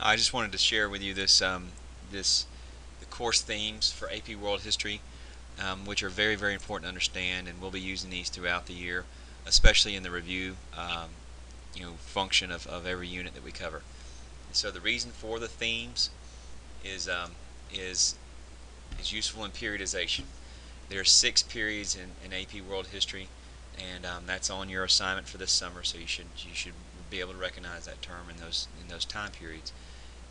I just wanted to share with you this the course themes for AP World History, which are very important to understand, and we'll be using these throughout the year, especially in the review function of every unit that we cover. And so the reason for the themes is is is useful in periodization. There are 6 periods in AP World History, and that's on your assignment for this summer. So you should be able to recognize that term in those time periods.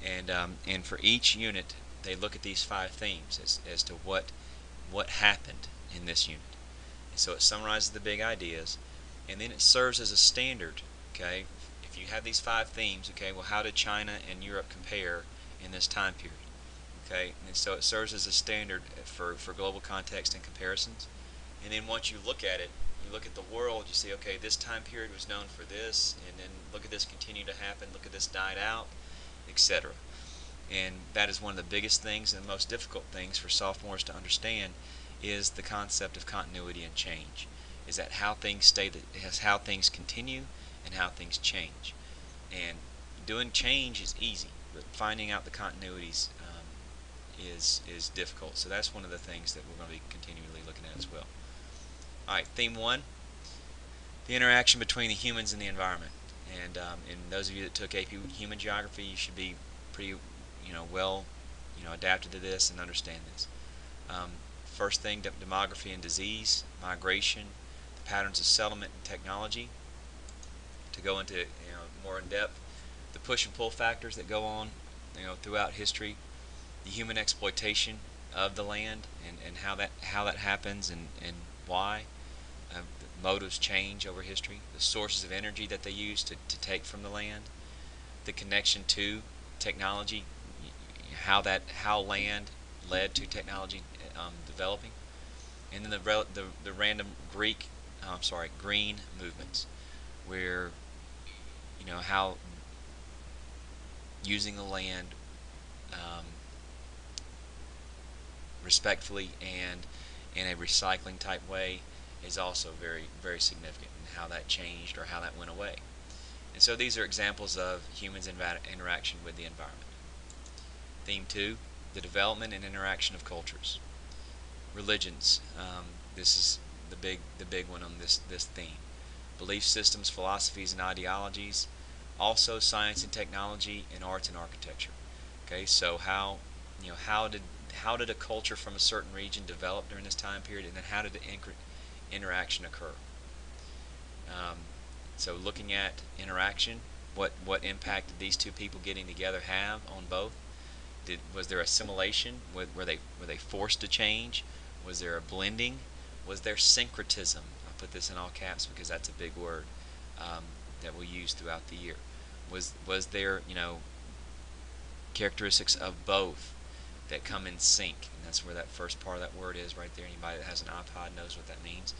And for each unit, they look at these 5 themes as to what happened in this unit. And so it summarizes the big ideas, and then it serves as a standard. Okay, if you have these 5 themes, okay, well, how did China and Europe compare in this time period? Okay, and so it serves as a standard for global context and comparisons. And then once you look at it, you look at the world, you see, okay, this time period was known for this, and then look at this continue to happen, look at this died out, etc. And that is one of the biggest things and the most difficult things for sophomores to understand is the concept of continuity and change. Is that how things stay, is how things continue and how things change. And doing change is easy, but finding out the continuities is difficult. So that's one of the things that we're going to be continually looking at as well. All right, theme 1, the interaction between the humans and the environment. And those of you that took AP Human Geography, you should be pretty well adapted to this and understand this. First thing, demography and disease, migration, the patterns of settlement and technology. To go into more in depth, the push and pull factors that go on throughout history, the human exploitation of the land and how that happens and why. The motives change over history, the sources of energy that they use to take from the land, the connection to technology, how land led to technology developing, and then the random green movements, where how using the land respectfully and in a recycling type way is also very significant, and how that changed or how that went away. And so these are examples of humans' interaction with the environment. Theme 2, the development and interaction of cultures. Religions. This is the big one on this theme. Belief systems, philosophies, and ideologies. Also science and technology, and arts and architecture. Okay, so how did a culture from a certain region develop during this time period, and then how did the interaction occur? So looking at interaction, what impact did these two people getting together have on both? Was there assimilation? Were they forced to change? Was there a blending? Was there syncretism? I'll put this in all caps because that's a big word that we'll use throughout the year. Was there characteristics of both that come in sync? And that's where that first part of that word is right there. Anybody that has an iPod knows what that means.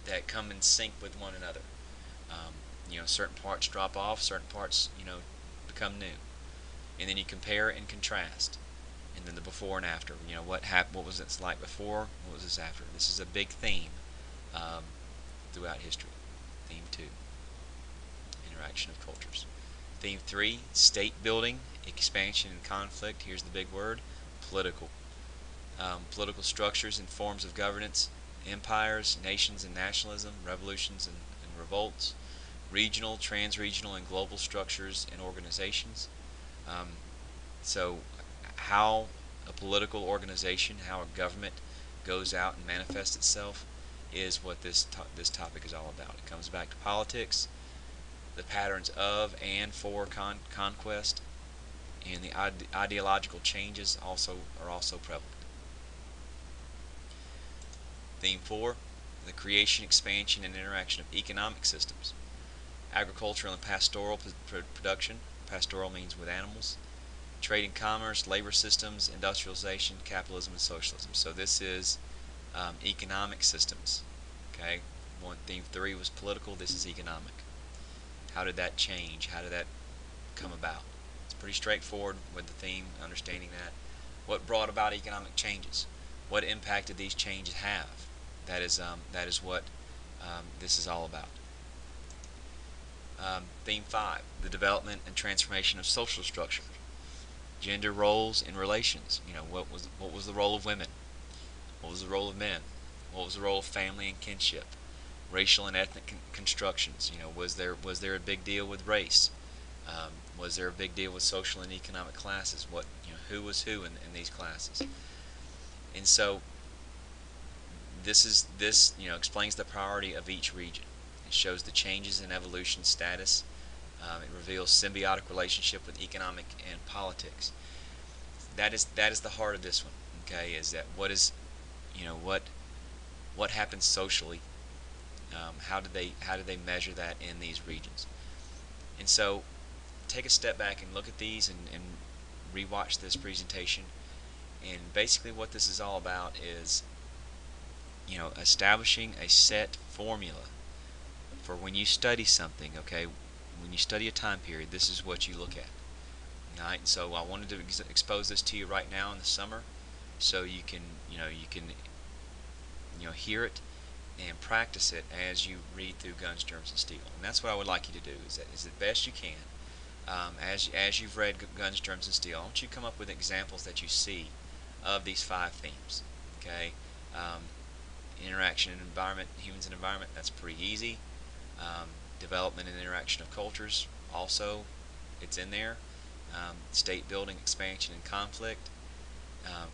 That come in sync with one another. Certain parts drop off, certain parts become new, and then you compare and contrast, and then the before and after. What was it like before? What was this after? This is a big theme throughout history. Theme 2, interaction of cultures. Theme 3, state building, expansion and conflict. Here's the big word: political. Political structures and forms of governance, empires, nations and nationalism, revolutions and revolts, regional, trans-regional, and global structures and organizations. So how a political organization, how a government goes out and manifests itself is what this topic is all about. It comes back to politics, the patterns of and for conquest, and the ideological changes are also prevalent. Theme 4, the creation, expansion, and interaction of economic systems. Agricultural and pastoral production. Pastoral means with animals. Trade and commerce, labor systems, industrialization, capitalism, and socialism. So this is economic systems. Okay, theme 3 was political. This is economic. How did that change? How did that come about? It's pretty straightforward with the theme, understanding that. What brought about economic changes? What impact did these changes have? That is what this is all about. Theme 5, the development and transformation of social structure. Gender roles in relations. What was the role of women? What was the role of men? What was the role of family and kinship? Racial and ethnic constructions. Was there a big deal with race? Was there a big deal with social and economic classes? Who was who in these classes? And so this explains the priority of each region. It shows the changes in evolution status. It reveals symbiotic relationship with economic and politics. That is the heart of this one. Okay, is that what happens socially? How do they measure that in these regions? And so take a step back and look at these and rewatch this presentation. And basically, what this is all about is establishing a set formula for when you study something. Okay, when you study a time period, this is what you look at. All right, so I wanted to expose this to you right now in the summer, so you can hear it and practice it as you read through Guns, Germs, and Steel. And that's what I would like you to do. Is the best you can. As you've read Guns, Germs, and Steel, I want you to come up with examples that you see of these 5 themes. Okay, interaction and environment, humans and environment. That's pretty easy. Development and interaction of cultures. Also, it's in there. State building, expansion, and conflict.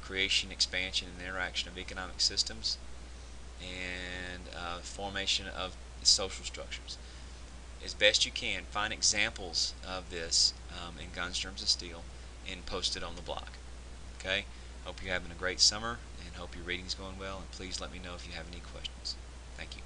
Creation, expansion, and interaction of economic systems, and formation of social structures. As best you can, find examples of this in Guns, Germs, and Steel and post it on the blog. Okay? Hope you're having a great summer and hope your reading's going well, and please let me know if you have any questions. Thank you.